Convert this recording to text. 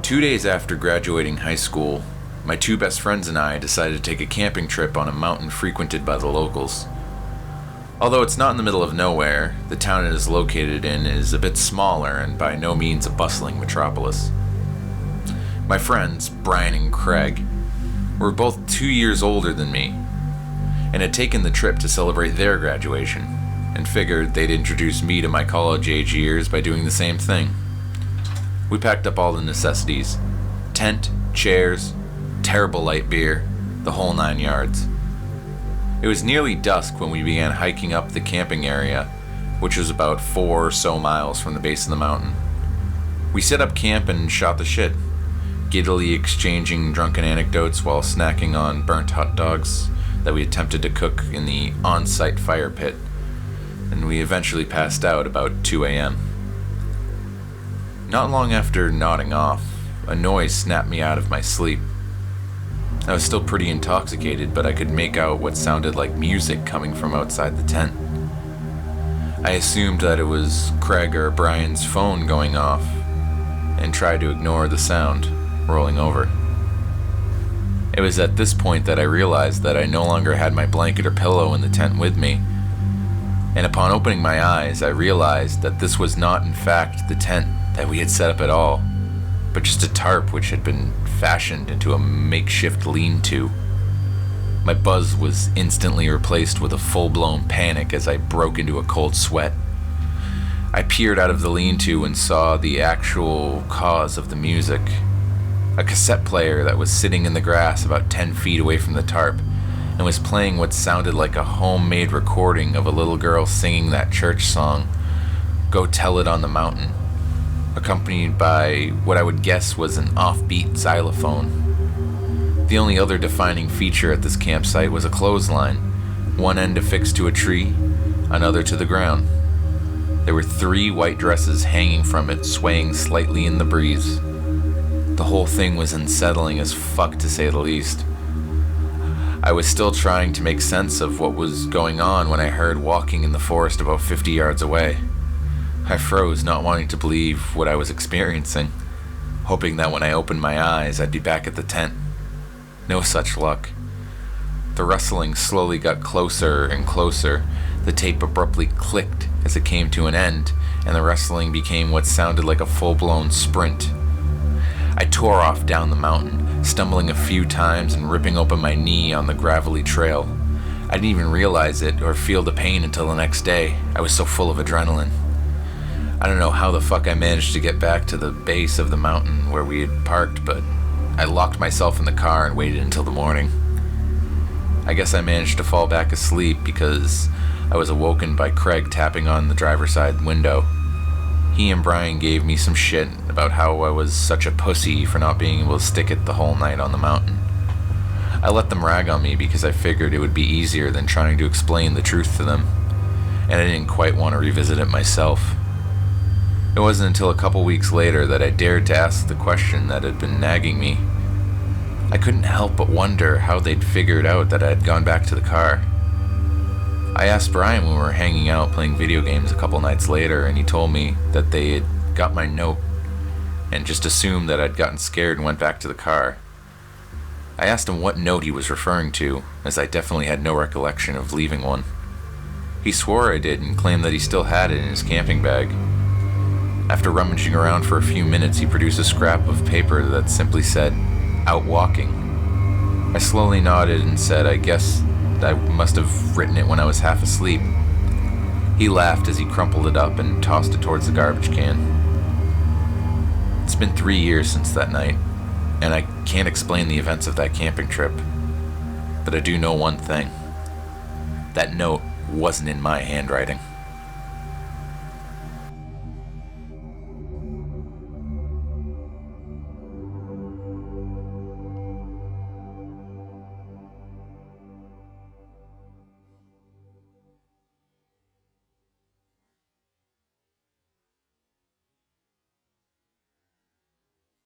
2 days after graduating high school, my two best friends and I decided to take a camping trip on a mountain frequented by the locals. Although it's not in the middle of nowhere, the town it is located in is a bit smaller and by no means a bustling metropolis. My friends, Brian and Craig, were both 2 years older than me and had taken the trip to celebrate their graduation and figured they'd introduce me to my college-age years by doing the same thing. We packed up all the necessities: tent, chairs, terrible light beer, the whole 9 yards. It was nearly dusk when we began hiking up the camping area, which was about 4 or so miles from the base of the mountain. We set up camp and shot the shit, giddily exchanging drunken anecdotes while snacking on burnt hot dogs that we attempted to cook in the on-site fire pit, and we eventually passed out about 2 a.m. Not long after nodding off, a noise snapped me out of my sleep. I was still pretty intoxicated, but I could make out what sounded like music coming from outside the tent. I assumed that it was Craig or Brian's phone going off, and tried to ignore the sound, rolling over. It was at this point that I realized that I no longer had my blanket or pillow in the tent with me, and upon opening my eyes, I realized that this was not in fact the tent that we had set up at all, but just a tarp which had been fashioned into a makeshift lean-to. My buzz was instantly replaced with a full-blown panic as I broke into a cold sweat. I peered out of the lean-to and saw the actual cause of the music. A cassette player that was sitting in the grass about 10 feet away from the tarp and was playing what sounded like a homemade recording of a little girl singing that church song, "Go Tell It on the Mountain," accompanied by what I would guess was an offbeat xylophone. The only other defining feature at this campsite was a clothesline, one end affixed to a tree, another to the ground. There were 3 white dresses hanging from it, swaying slightly in the breeze. The whole thing was unsettling as fuck, to say the least. I was still trying to make sense of what was going on when I heard walking in the forest about 50 yards away. I froze, not wanting to believe what I was experiencing, hoping that when I opened my eyes, I'd be back at the tent. No such luck. The rustling slowly got closer and closer. The tape abruptly clicked as it came to an end, and the rustling became what sounded like a full-blown sprint. I tore off down the mountain, stumbling a few times and ripping open my knee on the gravelly trail. I didn't even realize it or feel the pain until the next day. I was so full of adrenaline. I don't know how the fuck I managed to get back to the base of the mountain where we had parked, but I locked myself in the car and waited until the morning. I guess I managed to fall back asleep because I was awoken by Craig tapping on the driver's side window. He and Brian gave me some shit about how I was such a pussy for not being able to stick it the whole night on the mountain. I let them rag on me because I figured it would be easier than trying to explain the truth to them, and I didn't quite want to revisit it myself. It wasn't until a couple weeks later that I dared to ask the question that had been nagging me. I couldn't help but wonder how they'd figured out that I had gone back to the car. I asked Brian when we were hanging out playing video games a couple nights later, and he told me that they had got my note and just assumed that I'd gotten scared and went back to the car. I asked him what note he was referring to, as I definitely had no recollection of leaving one. He swore I did and claimed that he still had it in his camping bag. After rummaging around for a few minutes, he produced a scrap of paper that simply said, "Out walking." I slowly nodded and said I guess I must have written it when I was half asleep. He laughed as he crumpled it up and tossed it towards the garbage can. It's been 3 years since that night, and I can't explain the events of that camping trip. But I do know one thing. That note wasn't in my handwriting.